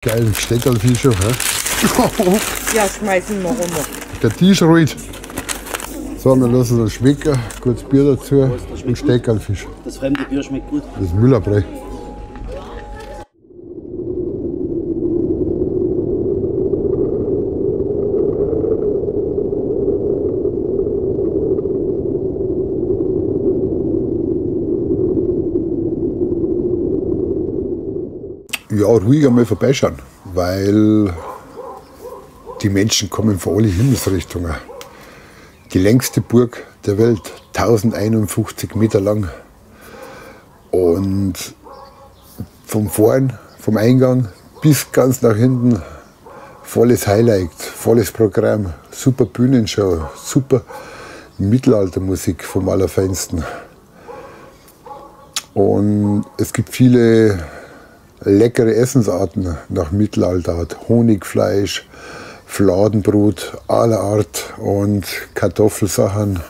Geilen Steckerlfisch, hä? Ja, schmeißen wir runter. Der Tisch rollt. So, wir lassen das schmecken. Kurz Bier dazu und Steckerlfisch. Das fremde Bier schmeckt gut. Das ist Müllerbrei. Ja, ruhig einmal vorbeischauen, weil die Menschen kommen von allen Himmelsrichtungen. Die längste Burg der Welt, 1051 Meter lang. Und vom Vorn, vom Eingang bis ganz nach hinten, volles Highlight, volles Programm, super Bühnenshow, super Mittelaltermusik vom Allerfeinsten. Und es gibt viele leckere Essensarten nach Mittelalterart. Honigfleisch, Fladenbrot aller Art und Kartoffelsachen.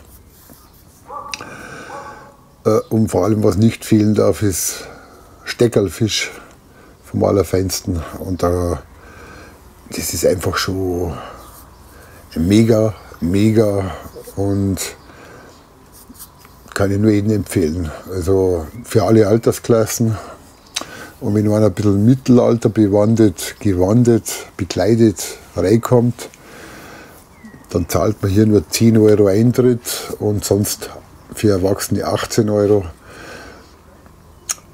Und vor allem, was nicht fehlen darf, ist Steckerlfisch vom Allerfeinsten. Und das ist einfach schon mega, mega und kann ich nur jedem empfehlen. Also für alle Altersklassen. Und wenn man ein bisschen Mittelalter bewandert, gewandet, bekleidet reinkommt, dann zahlt man hier nur 10 Euro Eintritt und sonst für Erwachsene 18 Euro.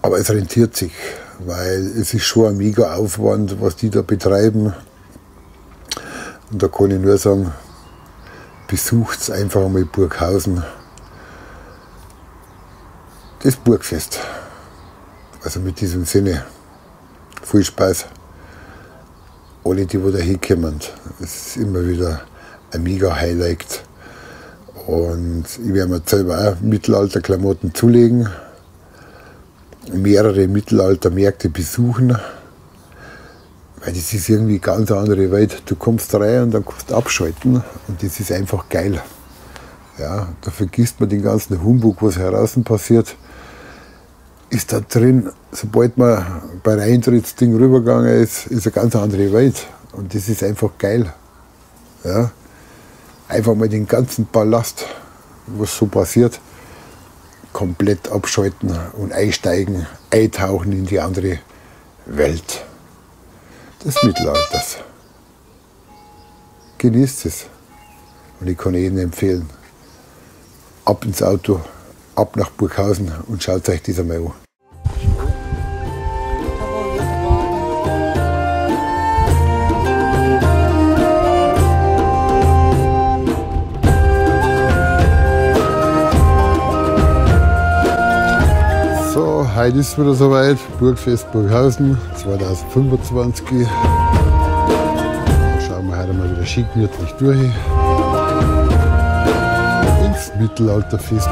Aber es rentiert sich, weil es ist schon ein mega Aufwand, was die da betreiben. Und da kann ich nur sagen, besucht einfach einmal Burghausen. Das Burgfest. Also mit diesem Sinne, viel Spaß. Alle, die da hinkommen, es ist immer wieder ein mega Highlight. Und ich werde mir selber auch Mittelalterklamotten zulegen, mehrere Mittelaltermärkte besuchen, weil das ist irgendwie ganz eine andere Welt. Du kommst rein und dann kannst du abschalten und das ist einfach geil. Ja, da vergisst man den ganzen Humbug, was draußen passiert. Ist da drin, sobald man bei der Eintrittsding rübergegangen ist, ist eine ganz andere Welt. Und das ist einfach geil. Ja? Einfach mal den ganzen Ballast, was so passiert, komplett abschalten und einsteigen, eintauchen in die andere Welt des Mittelalters. Genießt es. Und ich kann jedem empfehlen, ab ins Auto, ab nach Burghausen und schaut euch das einmal an. So, heute ist es wieder soweit. Burgfest Burghausen 2025. Da schauen wir heute mal wieder schick gemütlich durch. Ins Mittelalterfest.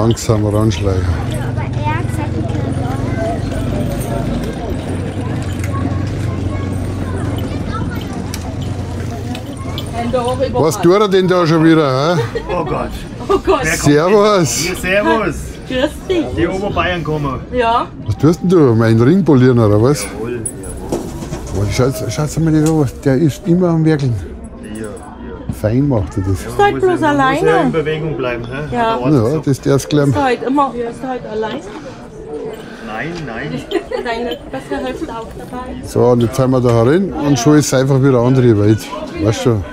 langsam ranschleichen. Aber er hat gesagt, wir können Was tut er denn da schon wieder? Hä? Oh Gott. Oh Gott. Servus! Hier, servus. Grüß dich. Die Oberbayern kommen. Ja. Was tust denn du? Meinen Ring polieren oder was? Jawohl, Oh, schaut mal nicht an, der ist immer am Werkeln. Hier. Fein macht er das. Bist du halt bloß Muss ja in alleine? Bewegung bleiben. Hä? Ja. Hat der Ort Ja, gesagt. das darfst du gleich. Bist du halt allein? Nein. Deine bessere Hälfte auch dabei. So, und jetzt sind wir da herin und schon ist es einfach wieder eine andere Welt. Weißt du schon?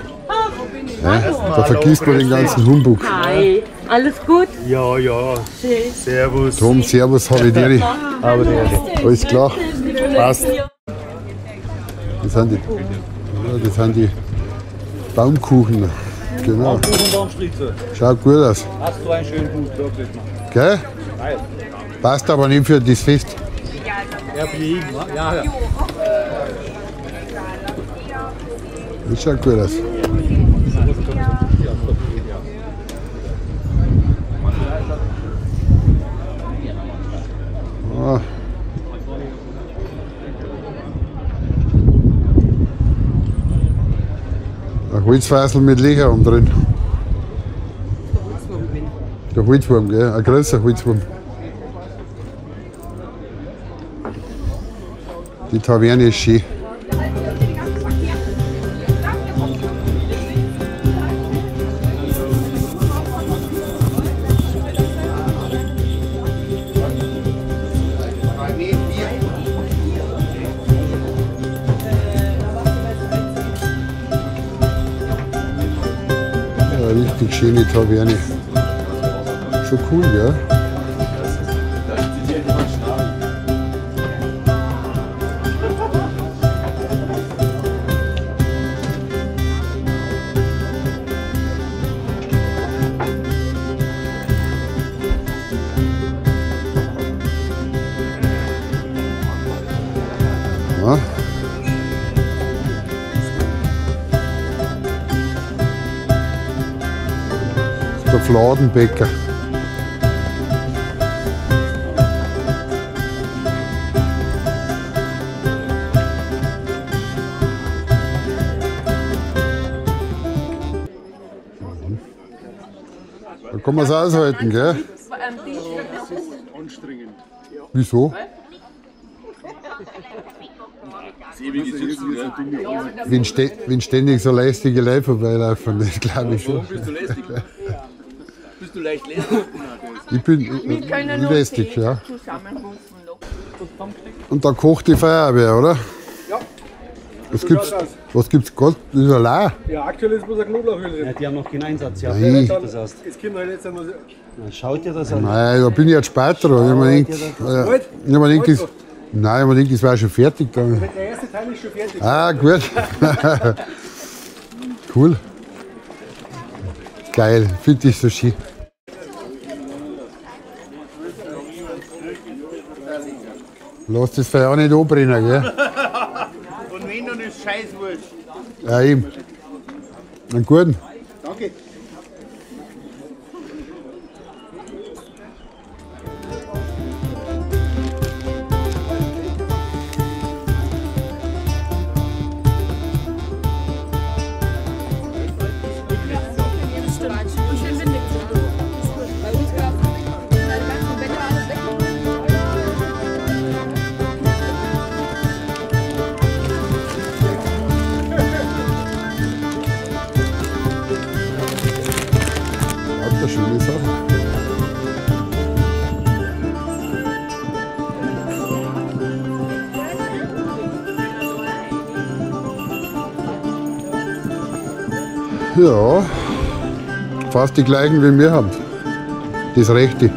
Ja, da vergisst man den ganzen Humbug. Hi. Alles gut? Ja. Schön. Servus. Tom, Servus, Havideri. Aber der. Alles klar. Passt. Das sind die Baumkuchen. Genau. Schaut gut aus. Hast du einen schönen Hut, wirklich. Gell? Passt aber nicht für das Fest. Ja, fliegen, ja. Das schaut gut aus. Ah. Ein Holzfassel mit Löchern drin. Der Holzwurm, gell? Ein größer Holzwurm. Die Taverne ist schön. Ja, richtig schöne Taverne. Schon cool, gell? Ja. Der Fladenbäcker. Da kann man es aushalten, gell? Wieso? Wenn ständig so lästige Leute vorbeilaufen, das glaube ich schon. Bist du lästig? Bist du leicht lästig? Ich bin lästig, ja. Und da kocht die Feuerwehr, oder? Ja. Was gibt's Gott? Das ist allein. Ja, aktuell ist bloß ein Knoblauchöl drin. Ja, die haben noch keinen Einsatz. Ja, Nein. das heißt. Es kommt halt jetzt einmal. Na, schaut dir das an. Nein, da bin ich jetzt später dran. Ich hab mir gedacht, nein, ich hab mir gedacht, das war schon fertig. Dann. Der erste Teil ist schon fertig. Ah, gut. Cool. Geil, finde ich so schön. Lass das Feuer auch nicht anbrennen, gell? Und wenn dann ist Scheißwurst. Ja, eben. Einen guten. Danke. Lauter schöne Sachen. Ja, fast die gleichen wie wir haben. Das Rechte.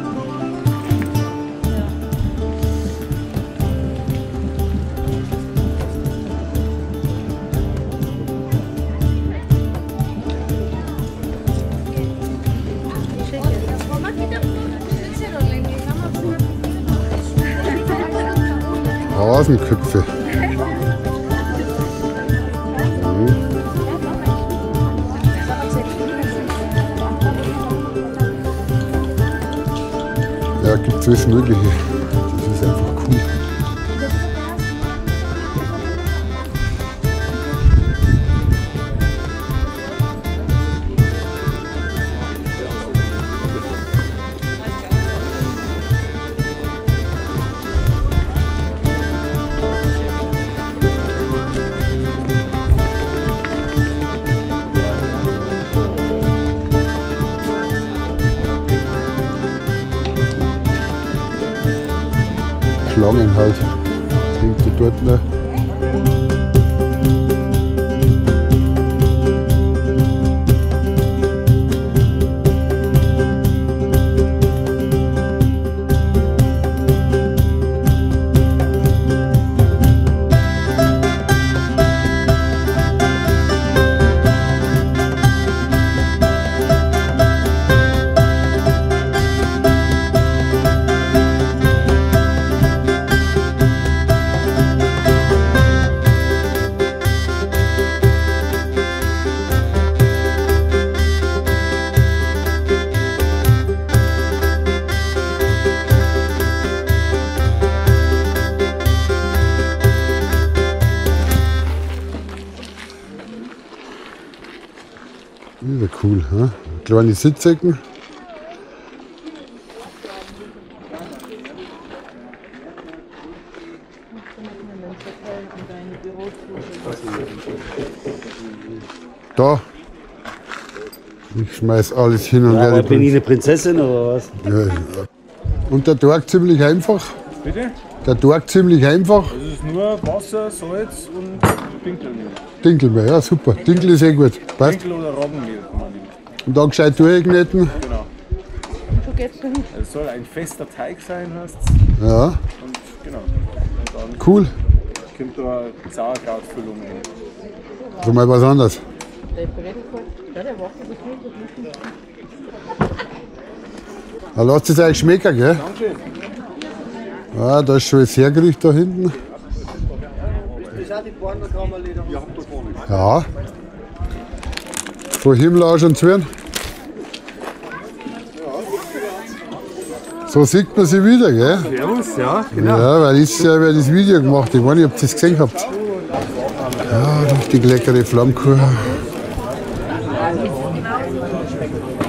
Hasenköpfe. Ja, gibt es alles Mögliche. Das ist einfach cool. Schlangen halt. Hinter dort noch. Wieder cool, hm? Kleine Sitzecken. Da. Ich schmeiß alles hin und Ja, her. bin ich eine Prinzessin oder was? Ja, ja. Und der Tag ziemlich einfach. Bitte? Der Tag ziemlich einfach. Das ist nur Wasser, Salz und Dinkelmehl. Dinkelmehl, ja super. Dinkel ist eh gut. Passt. Dinkel oder Roggenmehl kann man nehmen. Und dann gescheit durchkneten. Genau. Es soll ein fester Teig sein, heißt Ja, und genau. Und dann cool. kommt da eine Sauerkrautfüllung rein. So mal was anderes. Da lasst es euch schmecken, gell? Dankeschön. Ja, da ist schon das Hergericht da hinten. Ja. Von Himmel auch schon zu werden. So sieht man sie wieder, gell? Servus, ja. Ja, weil ich ja das Video gemacht habe. Ich weiß nicht, ob ihr das gesehen habt. Ja, richtig leckere Flammkuchen.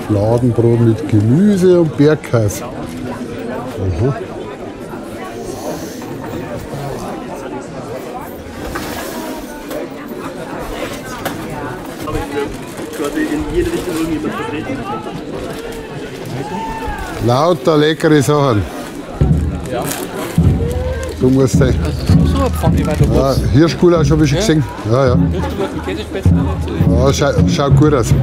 Fladenbrot mit Gemüse und Bergkäse. Aha. Lauter leckere Sachen. So muss es sein. So eine Pfanne weiter Ja, Hirschgulasch habe ich schon gesehen. Ja, ja. Ja, schaut gut aus.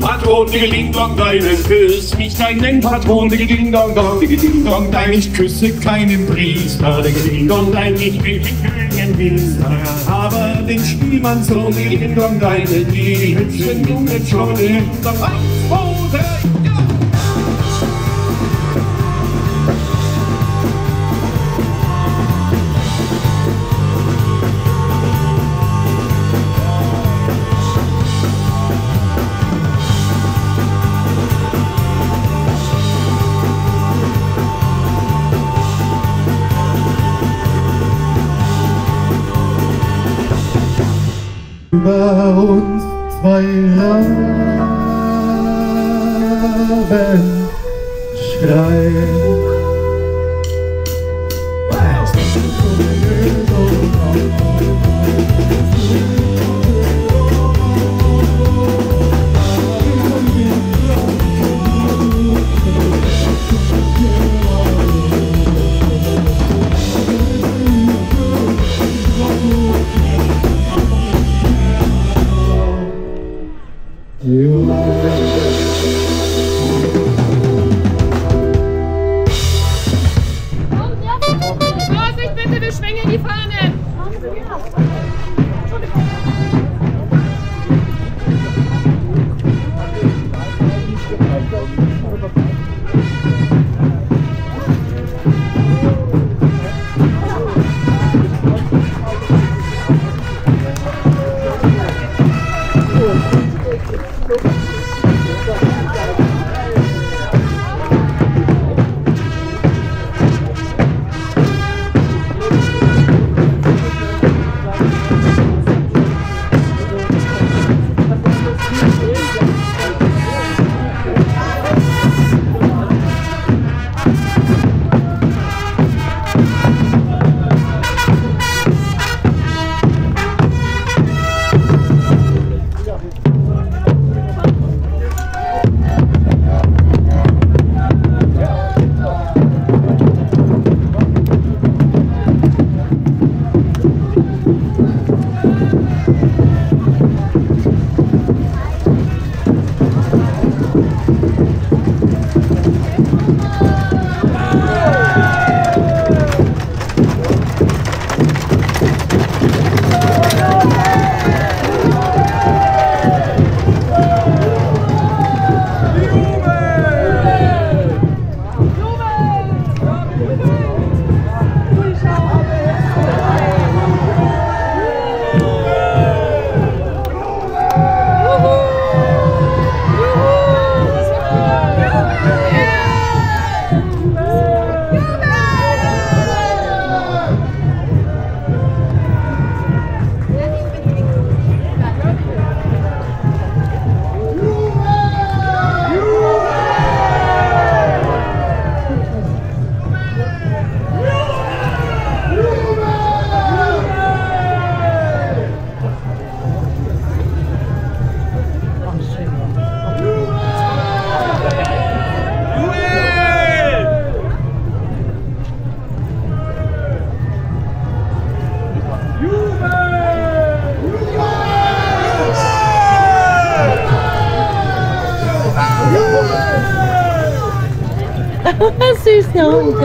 Patron, Ding-Dong, deinen küss mich deinen Patron, Ding-Dong, Ding-Dong, dein ich küsse keinen Priester, Ding-Dong, dein ich bin keinen Priester, aber den Spielmannssohn, Ding-Dong, deine, die hübschen jungen Scholle, doch Angstbote, über uns zwei Raben schreien. Vorsicht bitte, wir schwingen die Fahnen! Süß, der Hund.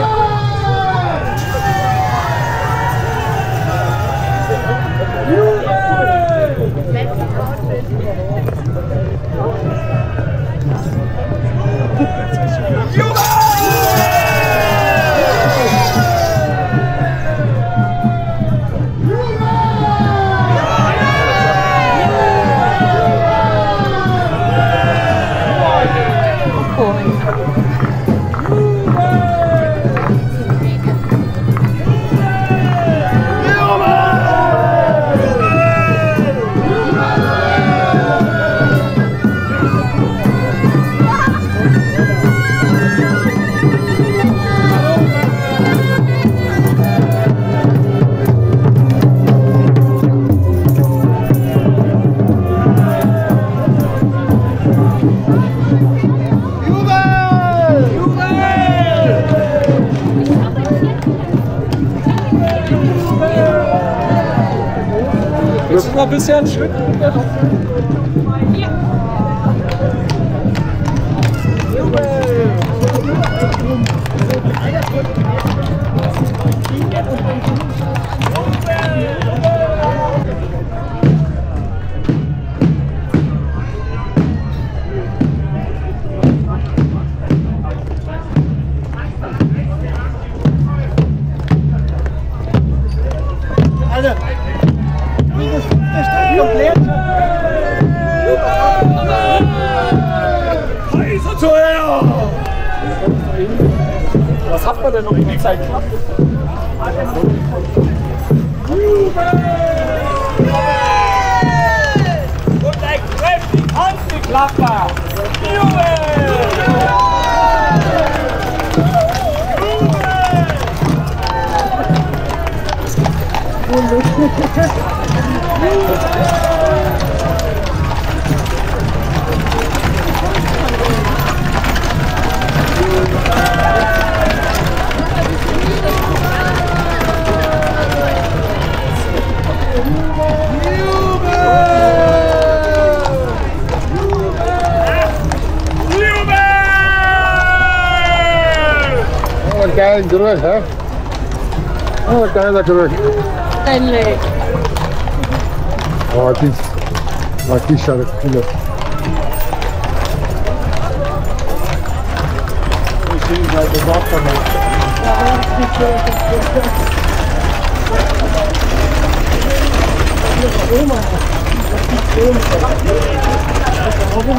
Das ist noch ein bisschen schön. Was hat man denn noch in der Zeit gemacht? Und ein kräftig Handgeklapper! Geilen Geruch, hä? Oh, geiler Geruch. Stanley. Oh, die schaut cool aus. Ich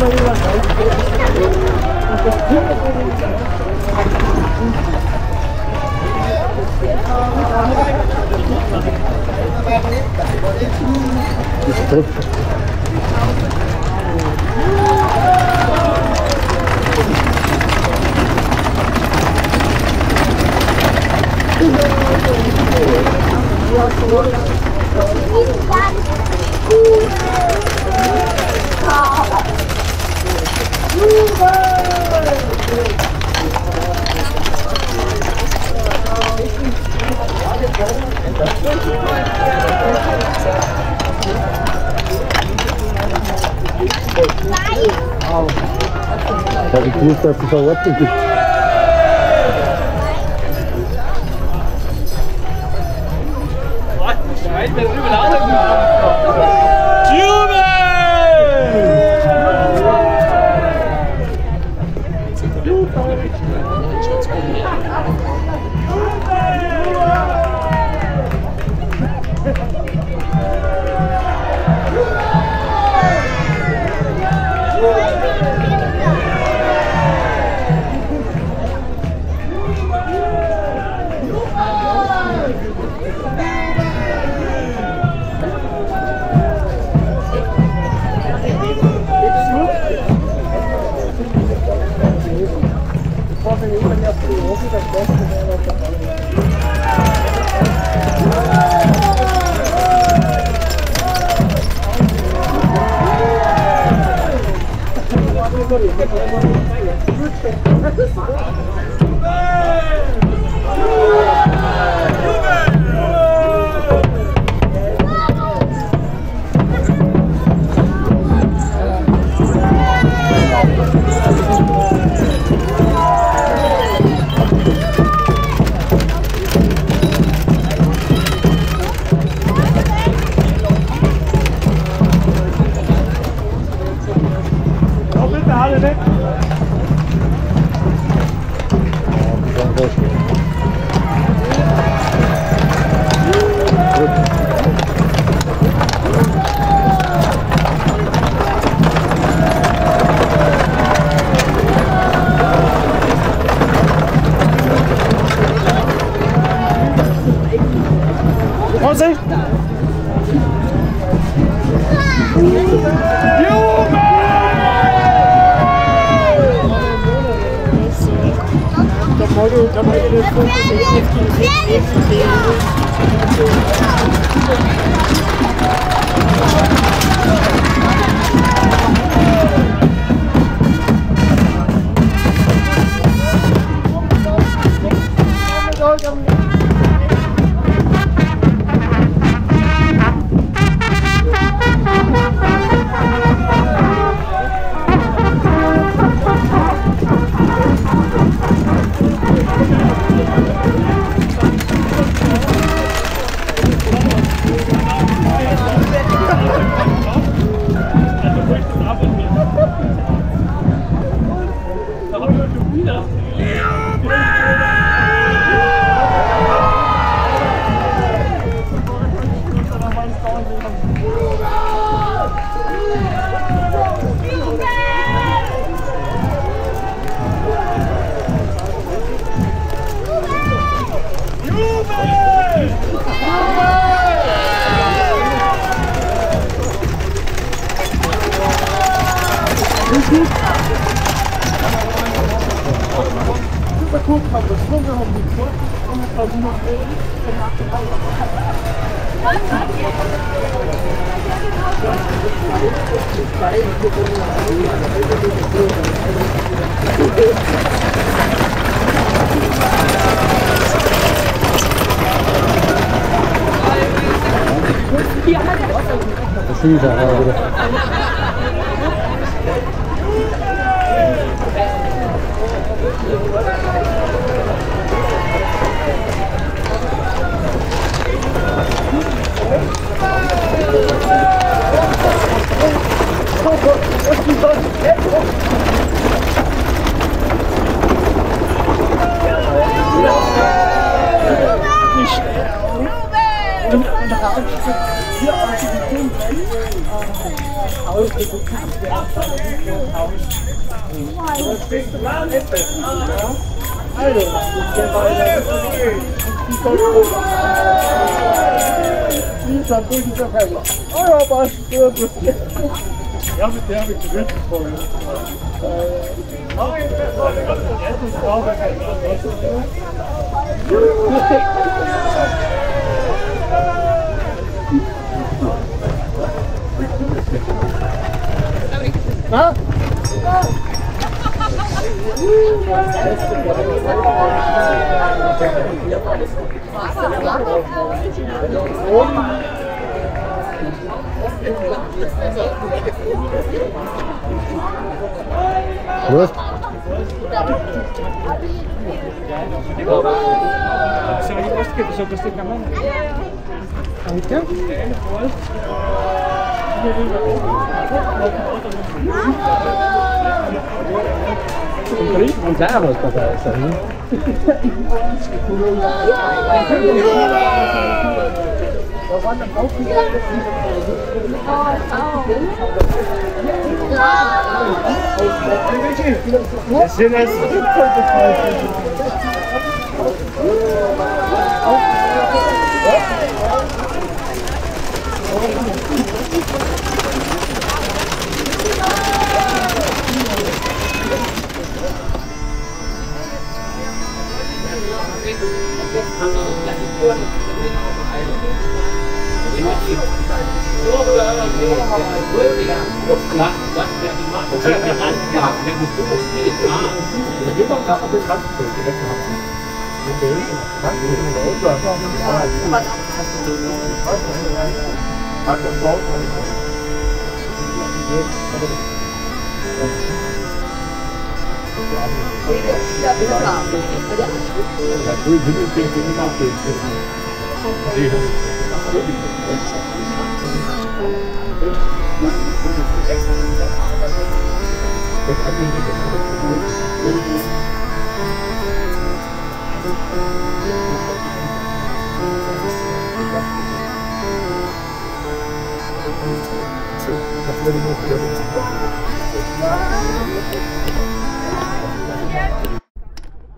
habe gewusst, dass es eine Ordnung gibt. Ruben! Ja, mit der habe ich gewünscht vorhin. Na? Prost. Und da was dabei ist, ne? Das sind jetzt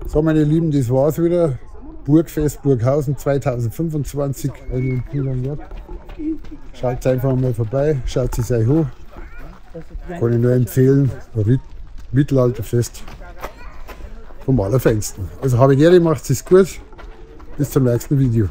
So, meine Lieben, das war's wieder. Burgfest Burghausen 2025. Schaut einfach mal vorbei, schaut es euch an. Kann ich nur empfehlen, ein Mittelalterfest vom Allerfeinsten. Also habe ich gerne, macht es gut. Bis zum nächsten Video.